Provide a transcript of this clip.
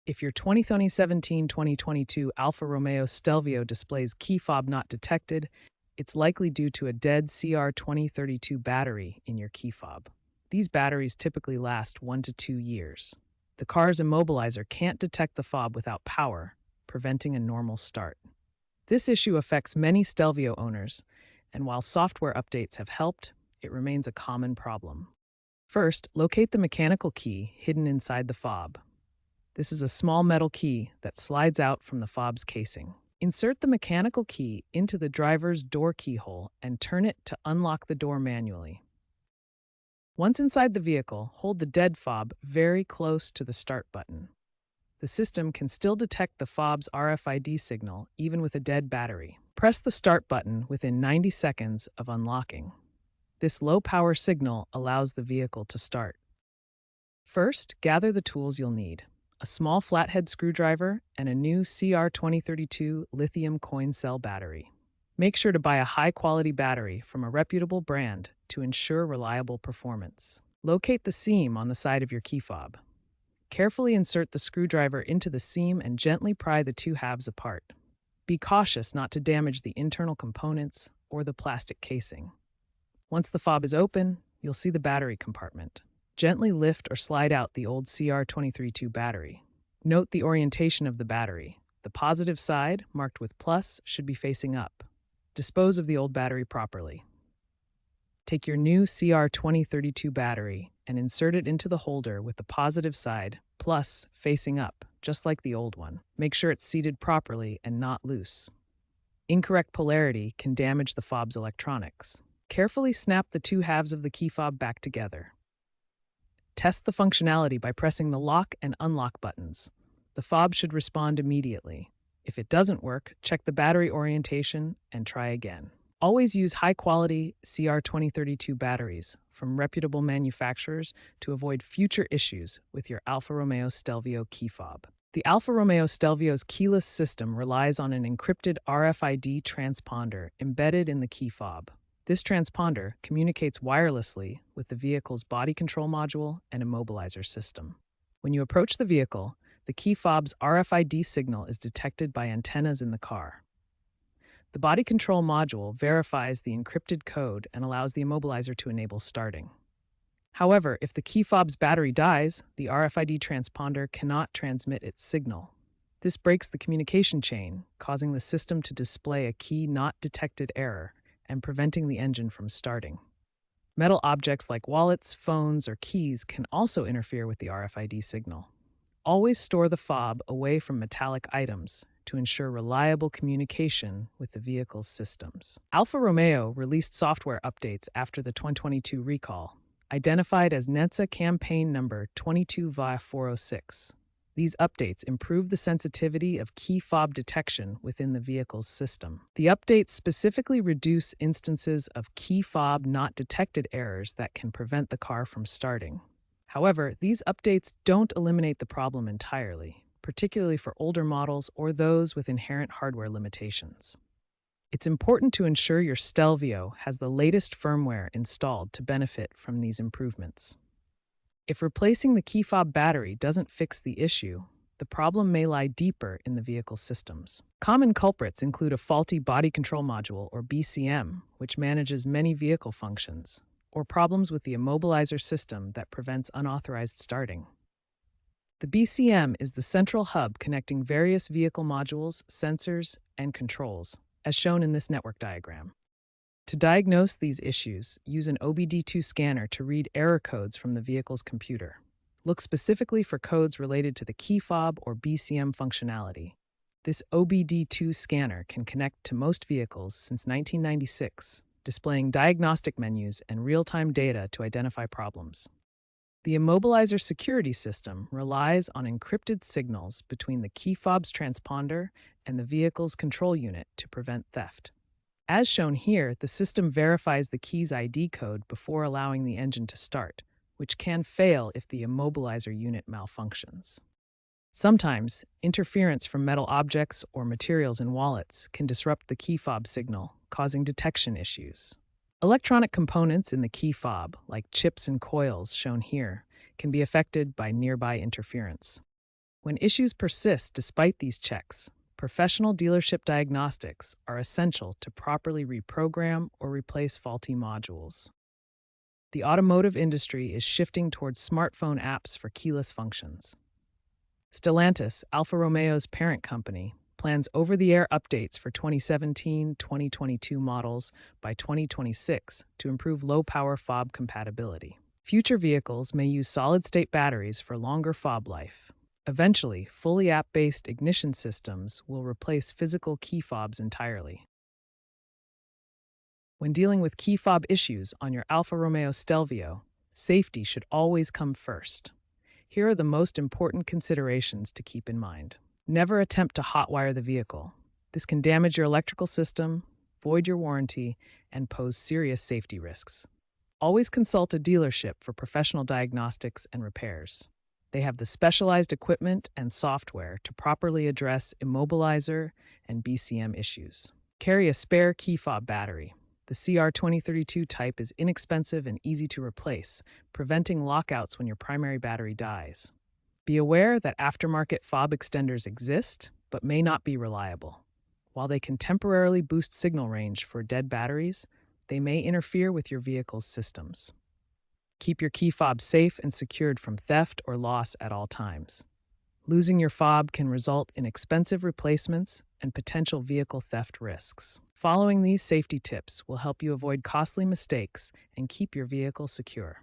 If your 2017-2022 Alfa Romeo Stelvio displays key fob not detected, it's likely due to a dead CR2032 battery in your key fob. These batteries typically last 1 to 2 years. The car's immobilizer can't detect the fob without power, preventing a normal start. This issue affects many Stelvio owners, and while software updates have helped, it remains a common problem. First, locate the mechanical key hidden inside the fob. This is a small metal key that slides out from the fob's casing. Insert the mechanical key into the driver's door keyhole and turn it to unlock the door manually. Once inside the vehicle, hold the dead fob very close to the start button. The system can still detect the fob's RFID signal even with a dead battery. Press the start button within 90 seconds of unlocking. This low-power signal allows the vehicle to start. First, gather the tools you'll need: a small flathead screwdriver and a new CR2032 lithium coin cell battery. Make sure to buy a high-quality battery from a reputable brand to ensure reliable performance. Locate the seam on the side of your key fob. Carefully insert the screwdriver into the seam and gently pry the two halves apart. Be cautious not to damage the internal components or the plastic casing. Once the fob is open, you'll see the battery compartment. Gently lift or slide out the old CR2032 battery. Note the orientation of the battery. The positive side, marked with plus, should be facing up. Dispose of the old battery properly. Take your new CR2032 battery and insert it into the holder with the positive side, plus, facing up, just like the old one. Make sure it's seated properly and not loose. Incorrect polarity can damage the fob's electronics. Carefully snap the two halves of the key fob back together. Test the functionality by pressing the lock and unlock buttons. The fob should respond immediately. If it doesn't work, check the battery orientation and try again. Always use high-quality CR2032 batteries from reputable manufacturers to avoid future issues with your Alfa Romeo Stelvio key fob. The Alfa Romeo Stelvio's keyless system relies on an encrypted RFID transponder embedded in the key fob. This transponder communicates wirelessly with the vehicle's body control module and immobilizer system. When you approach the vehicle, the key fob's RFID signal is detected by antennas in the car. The body control module verifies the encrypted code and allows the immobilizer to enable starting. However, if the key fob's battery dies, the RFID transponder cannot transmit its signal. This breaks the communication chain, causing the system to display a key not detected error and preventing the engine from starting. Metal objects like wallets, phones, or keys can also interfere with the RFID signal. Always store the fob away from metallic items to ensure reliable communication with the vehicle's systems. Alfa Romeo released software updates after the 2022 recall, identified as NETSA campaign number 22V406. These updates improve the sensitivity of key fob detection within the vehicle's system. The updates specifically reduce instances of key fob not detected errors that can prevent the car from starting. However, these updates don't eliminate the problem entirely, particularly for older models or those with inherent hardware limitations. It's important to ensure your Stelvio has the latest firmware installed to benefit from these improvements. If replacing the key fob battery doesn't fix the issue, the problem may lie deeper in the vehicle's systems. Common culprits include a faulty body control module, or BCM, which manages many vehicle functions, or problems with the immobilizer system that prevents unauthorized starting. The BCM is the central hub connecting various vehicle modules, sensors, and controls, as shown in this network diagram. To diagnose these issues, use an OBD2 scanner to read error codes from the vehicle's computer. Look specifically for codes related to the key fob or BCM functionality. This OBD2 scanner can connect to most vehicles since 1996, displaying diagnostic menus and real-time data to identify problems. The immobilizer security system relies on encrypted signals between the key fob's transponder and the vehicle's control unit to prevent theft. As shown here, the system verifies the key's ID code before allowing the engine to start, which can fail if the immobilizer unit malfunctions. Sometimes, interference from metal objects or materials in wallets can disrupt the key fob signal, causing detection issues. Electronic components in the key fob, like chips and coils shown here, can be affected by nearby interference. When issues persist despite these checks, professional dealership diagnostics are essential to properly reprogram or replace faulty modules. The automotive industry is shifting towards smartphone apps for keyless functions. Stellantis, Alfa Romeo's parent company, plans over-the-air updates for 2017-2022 models by 2026 to improve low-power FOB compatibility. Future vehicles may use solid-state batteries for longer FOB life. Eventually, fully app-based ignition systems will replace physical key fobs entirely. When dealing with key fob issues on your Alfa Romeo Stelvio, safety should always come first. Here are the most important considerations to keep in mind. Never attempt to hotwire the vehicle. This can damage your electrical system, void your warranty, and pose serious safety risks. Always consult a dealership for professional diagnostics and repairs. They have the specialized equipment and software to properly address immobilizer and BCM issues. Carry a spare key fob battery. The CR2032 type is inexpensive and easy to replace, preventing lockouts when your primary battery dies. Be aware that aftermarket fob extenders exist, but may not be reliable. While they can temporarily boost signal range for dead batteries, they may interfere with your vehicle's systems. Keep your key fob safe and secured from theft or loss at all times. Losing your fob can result in expensive replacements and potential vehicle theft risks. Following these safety tips will help you avoid costly mistakes and keep your vehicle secure.